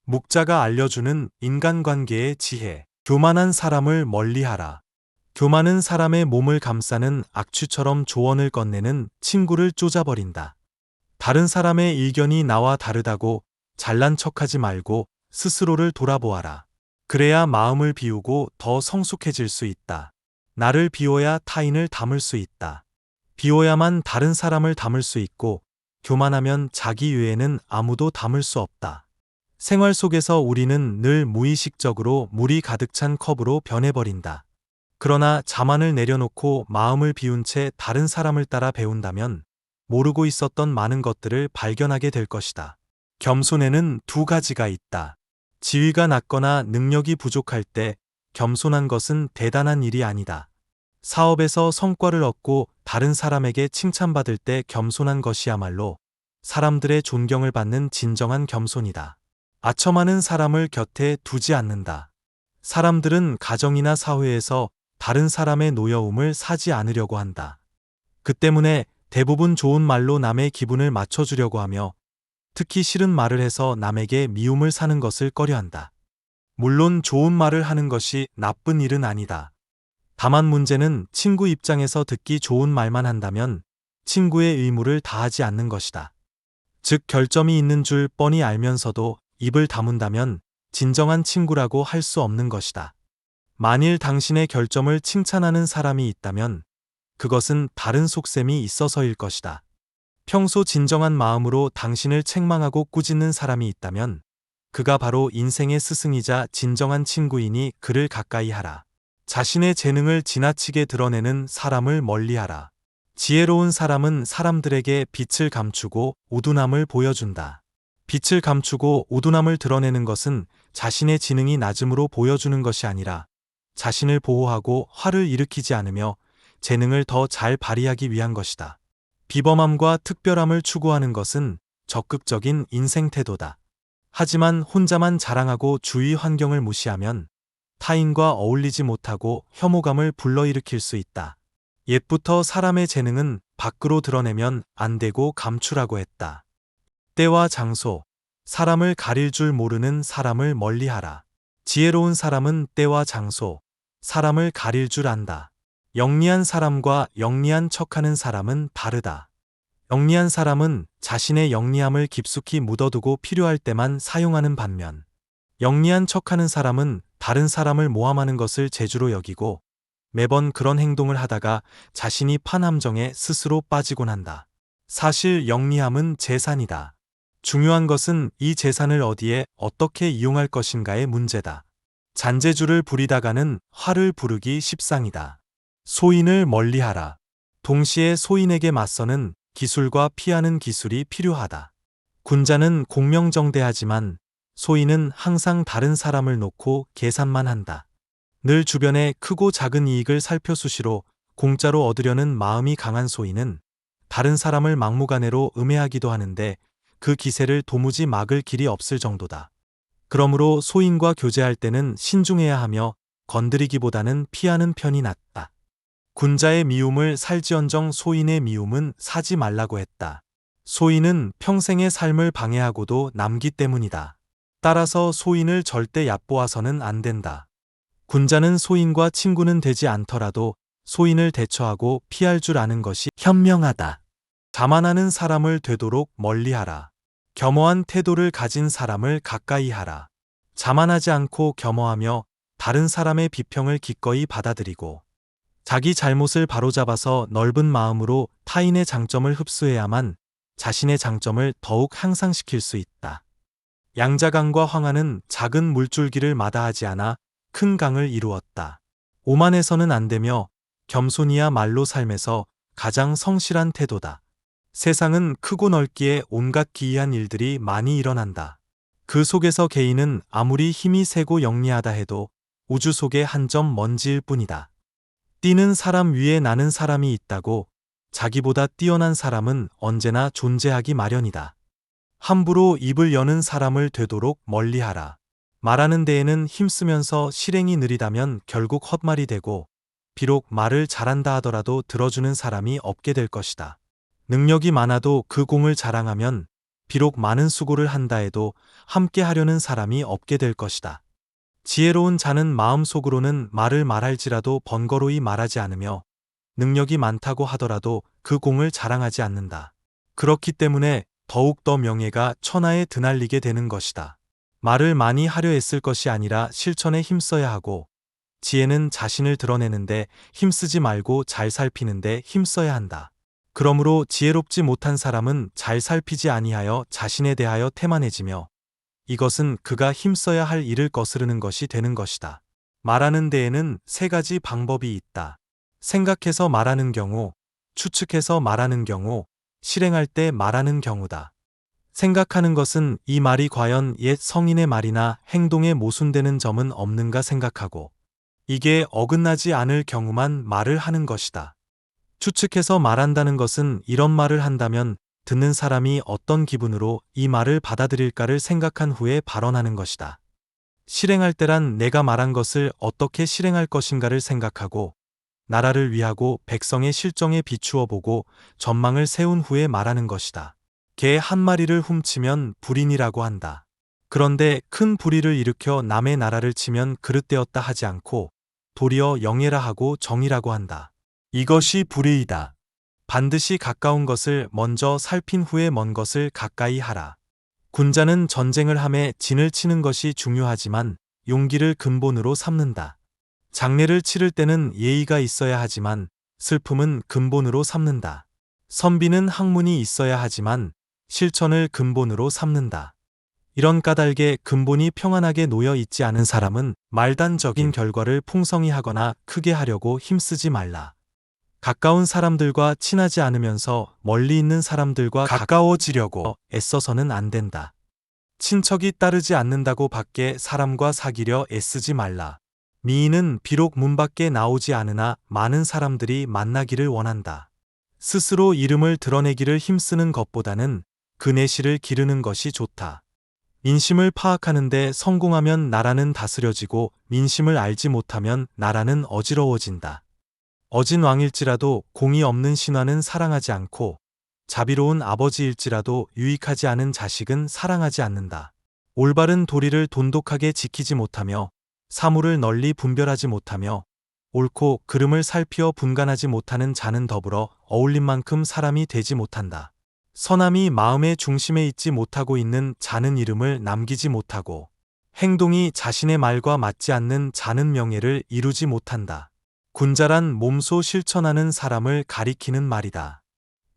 묵자가 알려주는 인간관계의 지혜. 교만한 사람을 멀리하라. 교만은 사람의 몸을 감싸는 악취처럼 조언을 건네는 친구를 쪼자버린다. 다른 사람의 의견이 나와 다르다고 잘난 척하지 말고 스스로를 돌아보아라. 그래야 마음을 비우고 더 성숙해질 수 있다. 나를 비워야 타인을 담을 수 있다. 비워야만 다른 사람을 담을 수 있고, 교만하면 자기 외에는 아무도 담을 수 없다. 생활 속에서 우리는 늘 무의식적으로 물이 가득 찬 컵으로 변해버린다. 그러나 자만을 내려놓고 마음을 비운 채 다른 사람을 따라 배운다면 모르고 있었던 많은 것들을 발견하게 될 것이다. 겸손에는 두 가지가 있다. 지위가 낮거나 능력이 부족할 때 겸손한 것은 대단한 일이 아니다. 사업에서 성과를 얻고 다른 사람에게 칭찬받을 때 겸손한 것이야말로 사람들의 존경을 받는 진정한 겸손이다. 아첨하는 사람을 곁에 두지 않는다. 사람들은 가정이나 사회에서 다른 사람의 노여움을 사지 않으려고 한다. 그 때문에 대부분 좋은 말로 남의 기분을 맞춰주려고 하며, 특히 싫은 말을 해서 남에게 미움을 사는 것을 꺼려한다. 물론 좋은 말을 하는 것이 나쁜 일은 아니다. 다만 문제는 친구 입장에서 듣기 좋은 말만 한다면 친구의 의무를 다하지 않는 것이다. 즉, 결점이 있는 줄 뻔히 알면서도 입을 다문다면 진정한 친구라고 할 수 없는 것이다. 만일 당신의 결점을 칭찬하는 사람이 있다면 그것은 다른 속셈이 있어서일 것이다. 평소 진정한 마음으로 당신을 책망하고 꾸짖는 사람이 있다면 그가 바로 인생의 스승이자 진정한 친구이니 그를 가까이 하라. 자신의 재능을 지나치게 드러내는 사람을 멀리하라. 지혜로운 사람은 사람들에게 빛을 감추고 우둔함을 보여준다. 빛을 감추고 우둔함을 드러내는 것은 자신의 지능이 낮음으로 보여주는 것이 아니라 자신을 보호하고 화를 일으키지 않으며 재능을 더 잘 발휘하기 위한 것이다. 비범함과 특별함을 추구하는 것은 적극적인 인생 태도다. 하지만 혼자만 자랑하고 주위 환경을 무시하면 타인과 어울리지 못하고 혐오감을 불러일으킬 수 있다. 옛부터 사람의 재능은 밖으로 드러내면 안 되고 감추라고 했다. 때와 장소, 사람을 가릴 줄 모르는 사람을 멀리하라. 지혜로운 사람은 때와 장소, 사람을 가릴 줄 안다. 영리한 사람과 영리한 척하는 사람은 다르다. 영리한 사람은 자신의 영리함을 깊숙이 묻어두고 필요할 때만 사용하는 반면, 영리한 척하는 사람은 다른 사람을 모함하는 것을 재주로 여기고 매번 그런 행동을 하다가 자신이 판 함정에 스스로 빠지곤 한다. 사실 영리함은 재산이다. 중요한 것은 이 재산을 어디에 어떻게 이용할 것인가의 문제다. 잔재주를 부리다가는 화를 부르기 십상이다. 소인을 멀리하라. 동시에 소인에게 맞서는 기술과 피하는 기술이 필요하다. 군자는 공명정대하지만 소인은 항상 다른 사람을 놓고 계산만 한다. 늘 주변의 크고 작은 이익을 살펴 수시로 공짜로 얻으려는 마음이 강한 소인은 다른 사람을 막무가내로 음해하기도 하는데 그 기세를 도무지 막을 길이 없을 정도다. 그러므로 소인과 교제할 때는 신중해야 하며 건드리기보다는 피하는 편이 낫다. 군자의 미움을 살지언정 소인의 미움은 사지 말라고 했다. 소인은 평생의 삶을 방해하고도 남기 때문이다. 따라서 소인을 절대 얕보아서는 안 된다. 군자는 소인과 친구는 되지 않더라도 소인을 대처하고 피할 줄 아는 것이 현명하다. 자만하는 사람을 되도록 멀리하라. 겸허한 태도를 가진 사람을 가까이 하라. 자만하지 않고 겸허하며 다른 사람의 비평을 기꺼이 받아들이고 자기 잘못을 바로잡아서 넓은 마음으로 타인의 장점을 흡수해야만 자신의 장점을 더욱 향상시킬 수 있다. 양자강과 황하는 작은 물줄기를 마다하지 않아 큰 강을 이루었다. 오만해서는 안 되며 겸손이야말로 삶에서 가장 성실한 태도다. 세상은 크고 넓기에 온갖 기이한 일들이 많이 일어난다. 그 속에서 개인은 아무리 힘이 세고 영리하다 해도 우주 속의 한 점 먼지일 뿐이다. 뛰는 사람 위에 나는 사람이 있다고 자기보다 뛰어난 사람은 언제나 존재하기 마련이다. 함부로 입을 여는 사람을 되도록 멀리하라. 말하는 데에는 힘쓰면서 실행이 느리다면 결국 헛말이 되고 비록 말을 잘한다 하더라도 들어주는 사람이 없게 될 것이다. 능력이 많아도 그 공을 자랑하면 비록 많은 수고를 한다 해도 함께 하려는 사람이 없게 될 것이다. 지혜로운 자는 마음속으로는 말을 말할지라도 번거로이 말하지 않으며 능력이 많다고 하더라도 그 공을 자랑하지 않는다. 그렇기 때문에 더욱더 명예가 천하에 드날리게 되는 것이다. 말을 많이 하려 애쓸 것이 아니라 실천에 힘써야 하고, 지혜는 자신을 드러내는데 힘쓰지 말고 잘 살피는데 힘써야 한다. 그러므로 지혜롭지 못한 사람은 잘 살피지 아니하여 자신에 대하여 태만해지며, 이것은 그가 힘써야 할 일을 거스르는 것이 되는 것이다. 말하는 데에는 세 가지 방법이 있다. 생각해서 말하는 경우, 추측해서 말하는 경우, 실행할 때 말하는 경우다. 생각하는 것은 이 말이 과연 옛 성인의 말이나 행동에 모순되는 점은 없는가 생각하고, 이게 어긋나지 않을 경우만 말을 하는 것이다. 추측해서 말한다는 것은 이런 말을 한다면 듣는 사람이 어떤 기분으로 이 말을 받아들일까를 생각한 후에 발언하는 것이다. 실행할 때란 내가 말한 것을 어떻게 실행할 것인가를 생각하고, 나라를 위하고 백성의 실정에 비추어 보고 전망을 세운 후에 말하는 것이다. 개 한 마리를 훔치면 불인이라고 한다. 그런데 큰 불의를 일으켜 남의 나라를 치면 그릇되었다 하지 않고 도리어 영예라 하고 정의라고 한다. 이것이 불의이다. 반드시 가까운 것을 먼저 살핀 후에 먼 것을 가까이 하라. 군자는 전쟁을 함에 진을 치는 것이 중요하지만 용기를 근본으로 삼는다. 장례를 치를 때는 예의가 있어야 하지만 슬픔은 근본으로 삼는다. 선비는 학문이 있어야 하지만 실천을 근본으로 삼는다. 이런 까닭에 근본이 평안하게 놓여 있지 않은 사람은 말단적인 결과를 풍성히 하거나 크게 하려고 힘쓰지 말라. 가까운 사람들과 친하지 않으면서 멀리 있는 사람들과 가까워지려고 애써서는 안 된다. 친척이 따르지 않는다고 밖에 사람과 사귀려 애쓰지 말라. 미인은 비록 문 밖에 나오지 않으나 많은 사람들이 만나기를 원한다. 스스로 이름을 드러내기를 힘쓰는 것보다는 그 내실을 기르는 것이 좋다. 민심을 파악하는데 성공하면 나라는 다스려지고 민심을 알지 못하면 나라는 어지러워진다. 어진 왕일지라도 공의 없는 신하는 사랑하지 않고 자비로운 아버지일지라도 유익하지 않은 자식은 사랑하지 않는다. 올바른 도리를 돈독하게 지키지 못하며 사물을 널리 분별하지 못하며 옳고 그름을 살피어 분간하지 못하는 자는 더불어 어울린 만큼 사람이 되지 못한다. 선함이 마음의 중심에 있지 못하고 있는 자는 이름을 남기지 못하고 행동이 자신의 말과 맞지 않는 자는 명예를 이루지 못한다. 군자란 몸소 실천하는 사람을 가리키는 말이다.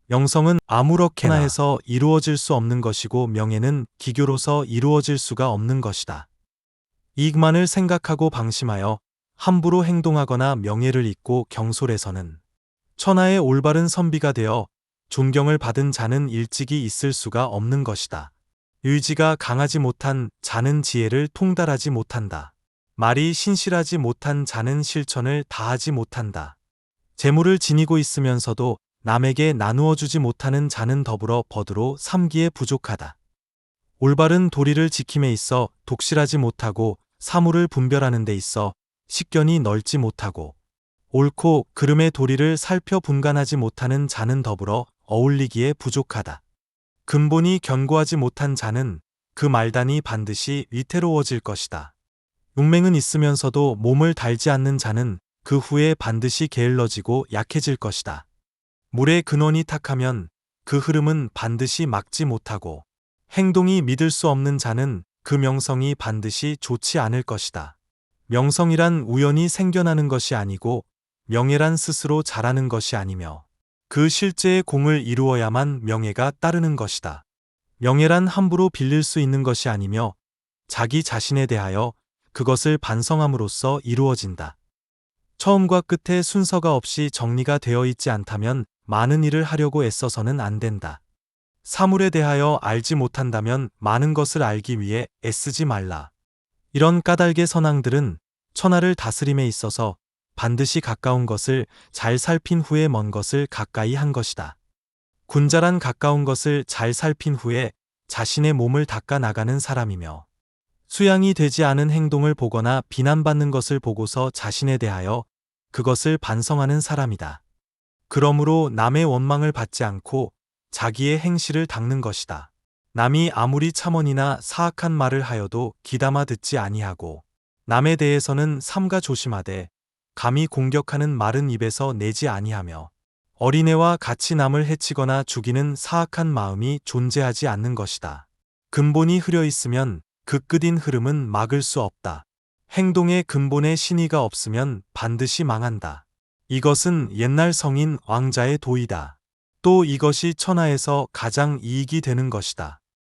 명성은 아무렇게나 해서 이루어질 수 없는 것이고 명예는 기교로서 이루어질 수가 없는 것이다. 이익만을 생각하고 방심하여 함부로 행동하거나 명예를 잊고 경솔해서는 천하의 올바른 선비가 되어 존경을 받은 자는 일찍이 있을 수가 없는 것이다. 의지가 강하지 못한 자는 지혜를 통달하지 못한다. 말이 신실하지 못한 자는 실천을 다하지 못한다. 재물을 지니고 있으면서도 남에게 나누어 주지 못하는 자는 더불어 버드로 삼기에 부족하다. 올바른 도리를 지킴에 있어 독실하지 못하고 사물을 분별하는 데 있어 식견이 넓지 못하고 옳고 그름의 도리를 살펴 분간하지 못하는 자는 더불어 어울리기에 부족하다. 근본이 견고하지 못한 자는 그 말단이 반드시 위태로워질 것이다. 용맹은 있으면서도 몸을 달지 않는 자는 그 후에 반드시 게을러지고 약해질 것이다. 물의 근원이 탁하면 그 흐름은 반드시 막지 못하고 행동이 믿을 수 없는 자는 그 명성이 반드시 좋지 않을 것이다. 명성이란 우연히 생겨나는 것이 아니고 명예란 스스로 자라는 것이 아니며 그 실제의 공을 이루어야만 명예가 따르는 것이다. 명예란 함부로 빌릴 수 있는 것이 아니며 자기 자신에 대하여 그것을 반성함으로써 이루어진다. 처음과 끝에 순서가 없이 정리가 되어 있지 않다면 많은 일을 하려고 애써서는 안 된다. 사물에 대하여 알지 못한다면 많은 것을 알기 위해 애쓰지 말라. 이런 까닭의 선왕들은 천하를 다스림에 있어서 반드시 가까운 것을 잘 살핀 후에 먼 것을 가까이 한 것이다. 군자란 가까운 것을 잘 살핀 후에 자신의 몸을 닦아 나가는 사람이며 수양이 되지 않은 행동을 보거나 비난받는 것을 보고서 자신에 대하여 그것을 반성하는 사람이다. 그러므로 남의 원망을 받지 않고 자기의 행실을 닦는 것이다. 남이 아무리 첨언이나 사악한 말을 하여도 귀담아 듣지 아니하고 남에 대해서는 삼가 조심하되 감히 공격하는 말은 입에서 내지 아니하며 어린애와 같이 남을 해치거나 죽이는 사악한 마음이 존재하지 않는 것이다. 근본이 흐려 있으면 그 끝인 흐름은 막을 수 없다. 행동의 근본에 신의가 없으면 반드시 망한다. 이것은 옛날 성인 왕자의 도이다. 또 이것이 천하에서 가장 이익이 되는 것이다.